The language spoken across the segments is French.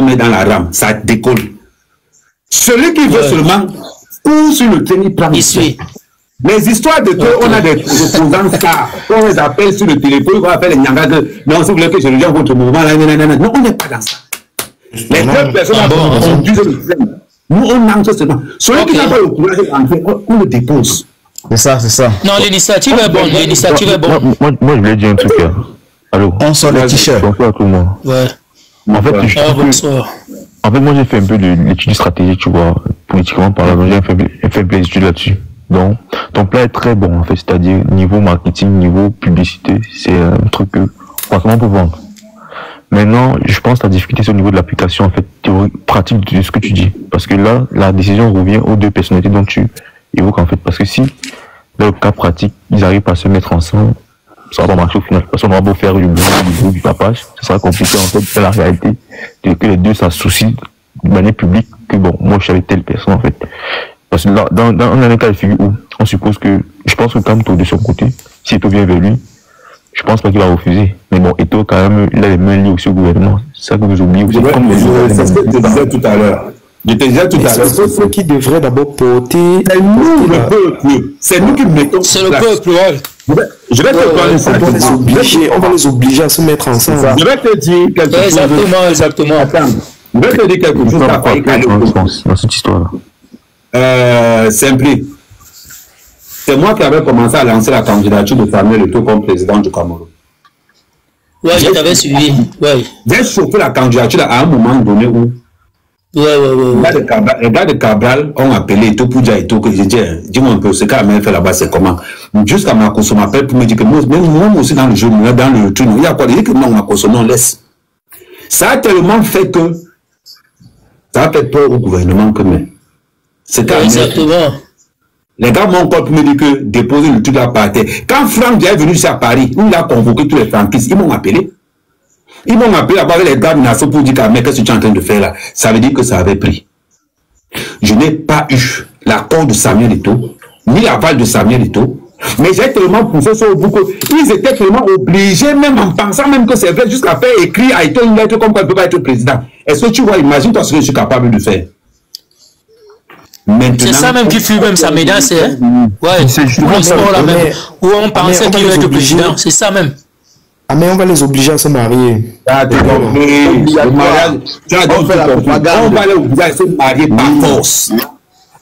met dans la rame, ça décolle. Celui qui veut seulement court sur le train, il prend. Les histoires de que on a des opposants stars, on les appelle sur le téléphone, on appelle les Nyanga que non, si vous voulez que je rejoigne votre mouvement, là, non, on n'est pas dans ça. Les deux personnes ont dû le faire. Nous, on entre seulement. Celui qui n'a pas le courage d'entrer, on le dépose. C'est ça, c'est ça. Non, l'initiative est bonne, l'initiative est bonne. Moi, je voulais dire un truc. Allô? On sort les t-shirts. Bonsoir à tout le monde. Ouais. En fait, moi, j'ai fait un peu de l'étude stratégique, tu vois, politiquement parlant. J'ai fait un peu d'études là-dessus. Donc, ton plan est très bon, en fait, c'est-à-dire niveau marketing, niveau publicité, c'est un truc que, franchement, on peut vendre. Maintenant, je pense que la difficulté, c'est au niveau de l'application, en fait, théorique, pratique de ce que tu dis. Parce que là, la décision revient aux deux personnalités dont tu évoques, en fait. Parce que si, dans le cas pratique, ils arrivent à se mettre ensemble, ça va pas marcher au final. Parce qu'on aura beau faire du boulot, du tapage, ça sera compliqué, en fait, c'est la réalité. Que les deux s'associent de manière publique, que bon, moi, je suis avec telle personne, en fait. Parce que là, dans un cas de figure où on suppose que, je pense que Kamto de son côté, si Eto vient vers lui, je pense pas qu'il va refuser. Mais bon, Eto, quand même, il a les mains liées aussi au gouvernement. C'est ça que vous oubliez aussi. C'est ce que je te disais tout à l'heure. Je te disais tout à l'heure. C'est ceux qui devraient d'abord porter. C'est nous, le peuple. C'est nous qui mettons. C'est le peuple, ouais. Je vais te parler ça. On va les obliger à se mettre ensemble. Je vais te dire quelque chose. Exactement. Attends. Je vais te dire quelque chose. Dans cette histoire-là. Simpli. C'est moi qui avais commencé à lancer la candidature de Samuel Eto'o comme président du Cameroun. Ouais, je t'avais suivi. Ouais. J'ai chauffé la candidature à un moment donné où les gars de Cabral ont appelé Eto'o pour dire à Eto'o que j'ai dit, dis-moi un peu ce qu'Amel fait là-bas, c'est comment. Jusqu'à Makosso m'appelle pour me dire que moi aussi dans le jeu, dans le truc, il y a quoi, il dit que non, Makosso, non, laisse. Ça a tellement fait que ça a fait peur au gouvernement que même. Exactement. Les gars m'ont encore pu me dire que déposer le truc là par terre. Quand Franck est venu ici à Paris, il a convoqué tous les franquistes, ils m'ont appelé. Ils m'ont appelé avec les gars de Nassau pour dire qu'est-ce que tu es en train de faire là. Ça veut dire que ça avait pris. Je n'ai pas eu l'accord de Samuel Eto'o, ni l'aval de Samuel Eto'o, mais j'ai tellement poussé sur le bout qu'ils étaient tellement obligés, même en pensant même que c'est vrai, jusqu'à faire écrire à Eto'o une lettre comme quoi il ne peut pas être président. Est-ce que tu vois, imagine-toi ce que je suis capable de faire. C'est ça même qui fut même sa menace, hein? Ouais, c'est justement ça là même, où on pensait qu'il allait être président, c'est ça même. Ah mais on va les obliger à se marier. Ah, tu comprends? Le mariage, on va les obliger à se marier par force.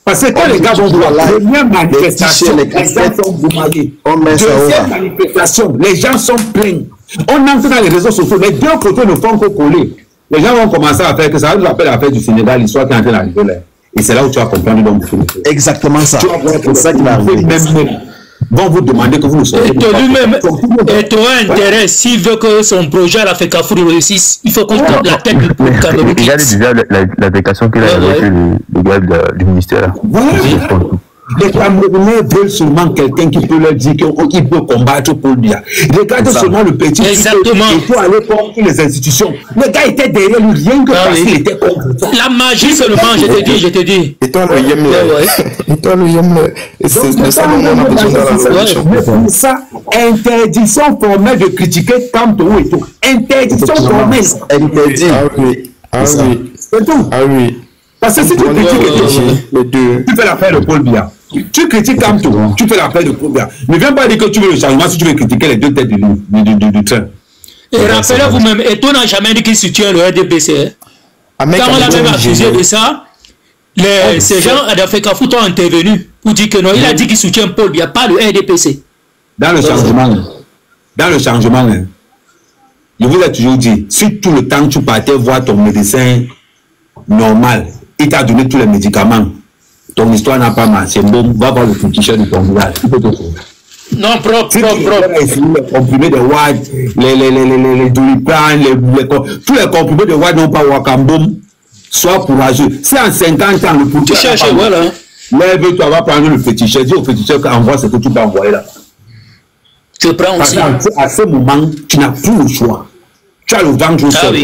Parce que quand les gars vont voir la première manifestation, les gens sont mariés. Deuxième manifestation, les gens sont pleins. On entre dans les réseaux sociaux, les deux côtés ne font que coller. Les gens vont commencer à faire que ça nous rappelle l'affaire du Sénégal, l'histoire qui est en train d'arriver là. Et c'est là où tu vas comprendre donc exactement ça. C'est ça qui va arriver. Vont vous demander que vous ne soyez pas. Et lui-même, Eto'o a intérêt, s'il veut que son projet à la FECAFOUR réussisse, il faut qu'on prenne la tête du Cameroun. Il y a déjà la déclaration qu'il a avec le gars du ministère. Voilà. Les Camerounais veulent seulement quelqu'un qui peut leur dire qu'il peut combattre Paul Biya. Regardez seulement le petit. Exactement. Il faut aller contre les institutions. Le gars était derrière lui, rien que parce qu'il était contre. La magie seulement, je te dis. Et toi, le Yem. Et toi, le Yem. C'est ça, on a besoin de ça, interdiction formelle de critiquer Kamto et tout. Interdiction formelle. Interdit. Ah oui. Ah oui. C'est tout. Ah oui. Parce que si tu critiques les deux, tu fais l'affaire de Paul Biya. Tu critiques Kamto, tu fais l'affaire de Paul Biya. Ne viens pas dire que tu veux le changement si tu veux critiquer les deux têtes du train. Et rappelez vous-même, Eto'o n'a jamais dit qu'il soutient le RDPC. Quand on l'a même accusé de ça, ces gens à FECAFOUR ont intervenu pour dire que non, il a dit qu'il soutient Paul Biya, pas le RDPC. Dans le changement, je vous ai toujours dit, si tout le temps tu partais voir ton médecin normal, il t'a donné tous les médicaments, ton histoire n'a pas marché, bon, va voir le t-shirt de ton village, il peut te trouver. Non, propre. Les comprimés de WAD, les Doliprane, tous les comprimés de WAD n'ont pas Wakamboum, sois courageux. Si en 50 ans, le petit cherche, voilà. Lève-toi, va prendre le féticheur, dis au féticheur qu'envoie ce que tu peux envoyer là. Tu prends aussi. À ce moment, tu n'as plus le choix. Tu as le ventre au sol.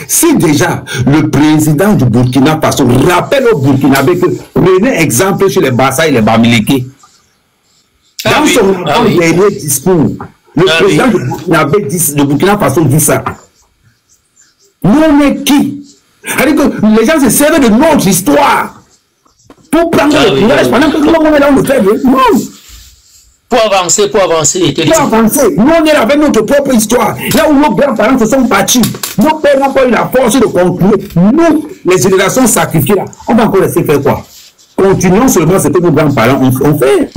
Si déjà le président du Burkina Faso rappelle au Burkinabé que prenez exemple sur les Bassa et les Bamileke. Dans son dernier discours, le président du Burkina Faso dit ça. Nous, on est qui? C'est-à-dire que les gens se servent de notre histoire pour prendre le courage pendant que nous, on est dans le fait. Non. Pour avancer. Pour avancer. Nous, on est avec notre propre histoire. Là où nos grands-parents se sont battus, nos pères n'ont pas eu la force de conclure. Nous, les générations sacrifiées, là, on va encore laisser faire quoi? Continuons seulement ce que nos grands-parents ont fait.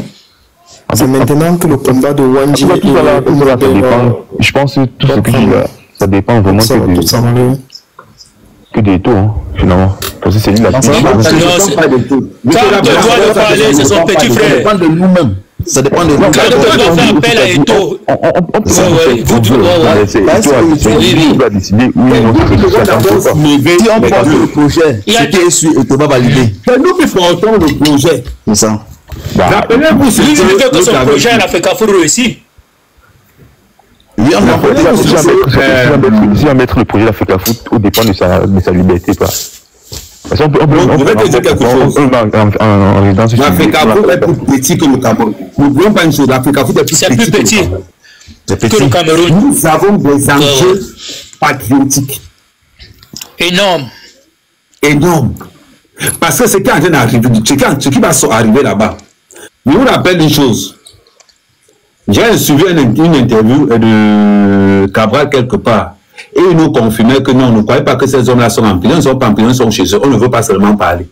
C'est maintenant que le combat de Wandji... Je pense que tout ce que tu dis là, ça dépend vraiment que des taux, hein, finalement. Parce que c'est lui la plus... Non, quand tu dois parler, c'est son petit frère. Ça dépend de nous-mêmes. Ça dépend de nous. Quand tu dois faire appel à Eto, on va décider où il va. Si on porte le projet, ce qui est sûr, Eto va valider. C'est nous qui portons le projet. C'est ça. Rappelez-vous, lui, il veut que son projet à la FECAFOUT réussit. Oui, on va si on mettre le projet de la FECAFOUT au dépend de sa liberté, quoi. Parce qu'on je vais te dire quelque chose. La FECAFOUT est plus petit que le Cameroun. Nous ne voulons pas une chose. La FECAFOUT est plus petit que le Cameroun. Nous avons des enjeux patriotiques. Énorme. Parce que ce qui est en train d'arriver, ce qui va arriver là-bas, je vous rappelle une chose. J'ai suivi une interview de Cabral quelque part. Et il nous confirmait que non, on ne croyait pas que ces hommes-là sont en prison, ils ne sont pas en prison, ils sont chez eux. On ne veut pas seulement parler.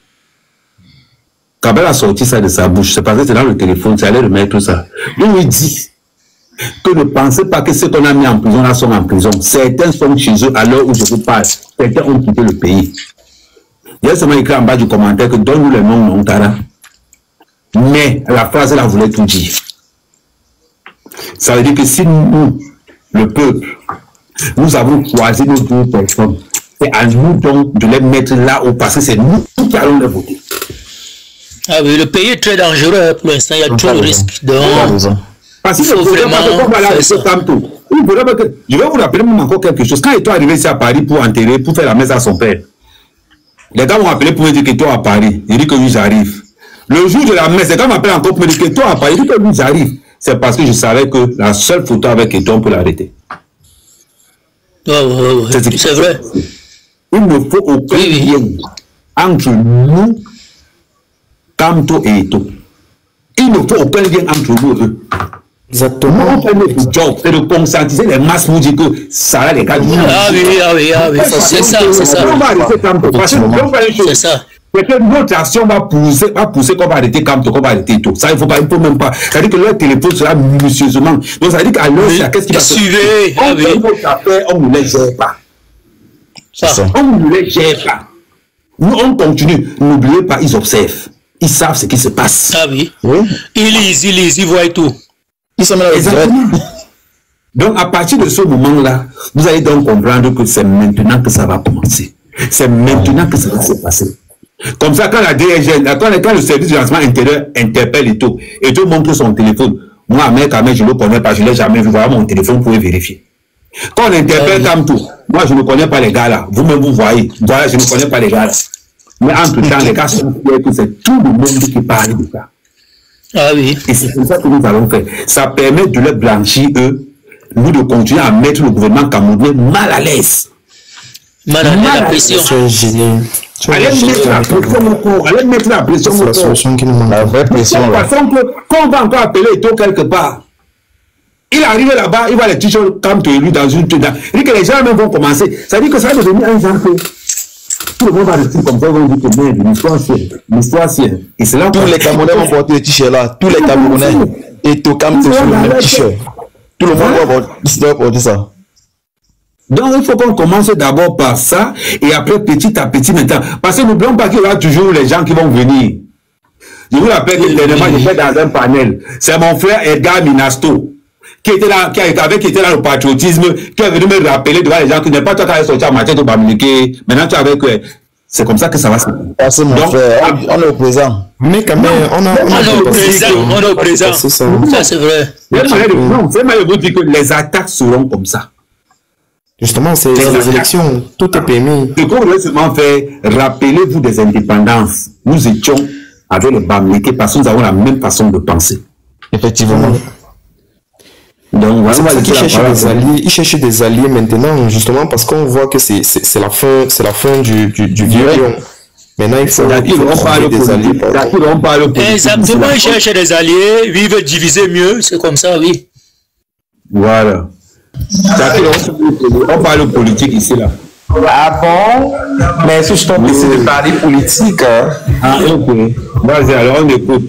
Cabral a sorti ça de sa bouche. C'est parce que c'est dans le téléphone, ça allait remettre tout ça. Il lui dit que ne pensez pas que ceux qu'on a mis en prison là sont en prison. Certains sont chez eux à l'heure où je vous parle. Certains ont quitté le pays. Il y a seulement écrit en bas du commentaire que donne-nous le nom Nontara. Mais la phrase, elle a voulu tout dire. Ça veut dire que si nous, le peuple, nous avons choisi nos deux personnes, c'est à nous donc de les mettre là où parce que c'est nous qui allons les voter. Ah oui, le pays est très dangereux pour l'instant, il y a trop de risques. Parce que le problème, je vais vous rappeler même encore quelque chose. Quand il est arrivé ici à Paris pour enterrer, pour faire la messe à son père, les gars m'ont appelé pour me dire que toi à Paris. Il dit que oui, j'arrive. Le jour de la messe, les gars m'appellent encore pour me dire que toi à Paris. Il dit que oui, j'arrive. C'est parce que je savais que la seule photo avec Eto, on peut l'arrêter. C'est vrai. Il ne faut aucun lien entre nous, Kamto et Eto. Il ne faut aucun lien entre nous et eux. Exactement. Nous, on fait notre job, c'est de conscientiser les masses pour dire que ça va les gars. Ah oui. C'est ça. On va arrêter Kamto. Parce que nous allons faire une chose. C'est ça. C'est que notre action va pousser qu'on va arrêter Kamto, qu'on va arrêter Eto. Ça, il ne faut même pas. Ça veut dire que leur téléphone sera minutieusement. Donc, ça veut dire qu'à l'heure, qu'est-ce qui va se passer? On fait notre affaire, on ne les gère pas. On ne les gère pas. Nous, on continue. N'oubliez pas, ils observent. Ils savent ce qui se passe. Ah oui. Ils lisent, ils voient tout. Ils sont là. Donc, à partir de ce moment-là, vous allez donc comprendre que c'est maintenant que ça va commencer. C'est maintenant que ça va se passer. Comme ça, quand la DRG, quand le service de lancement intérieur interpelle Eto montre son téléphone, moi, mec, je ne le connais pas, je ne l'ai jamais vu, voilà mon téléphone, vous pouvez vérifier. Quand on interpelle Kamto, moi, je ne connais pas les gars là, vous-même vous voyez, voilà, je ne connais pas les gars là. Mais entre-temps, les gars sont fiers que c'est tout le monde qui parle de ça. Ah oui. Et c'est comme ça que nous allons faire. Ça permet de les blanchir, eux, nous de continuer à mettre le gouvernement camerounais mal à l'aise. Mal à l'aise, la pression. Allez mettre la pression au corps. La vraie pression. De toute façon, qu'on va encore appeler Eto quelque part. Il arrive là-bas, il va les t-shirts comme lui dans une tête. Il dit que les gens même vont commencer. Ça veut dire que ça va devenir un genre que tout le monde va rester comme ça, ils vont dire que l'histoire sienne. Et c'est là tous les Camerounais vont porter les t-shirts là. Tous les Camerounais. Eto Kamto sur le même t-shirt. Tout le monde va porter ça. Donc, il faut qu'on commence d'abord par ça, et après, petit à petit, maintenant. Parce que n'oublions pas qu'il y aura toujours les gens qui vont venir. Je vous rappelle que dernièrement, j'étais dans un panel. C'est mon frère Edgar Minasto, qui était là, qui était là le patriotisme, qui est venu me rappeler devant les gens qui n'est pas toi qui as sorti à matin de Bamileke. Maintenant, tu es avec eux. C'est comme ça que ça va se passer. Parce que mon frère, on est au présent. Mais quand même, on est au présent. Ça, c'est vrai. Non, c'est mal de vous dire que les attaques seront comme ça. Justement, c'est les élections, tout est permis. Ce qu'on doit seulement faire, rappelez-vous des indépendances. Nous étions avec le Bamileke parce que nous avons la même façon de penser. Effectivement. Donc, voilà, il cherche des alliés maintenant, justement, parce qu'on voit que c'est la fin du vieux lion. Maintenant, il faut trouver des alliés. Exactement, il cherche des alliés, lui, il veut diviser mieux, c'est comme ça, oui. Voilà. On parle politique ici, là. Ah bon? Mais si je t'en prie, c'est de parler politique. Hein? Ah, ok. Vas-y, alors on écoute.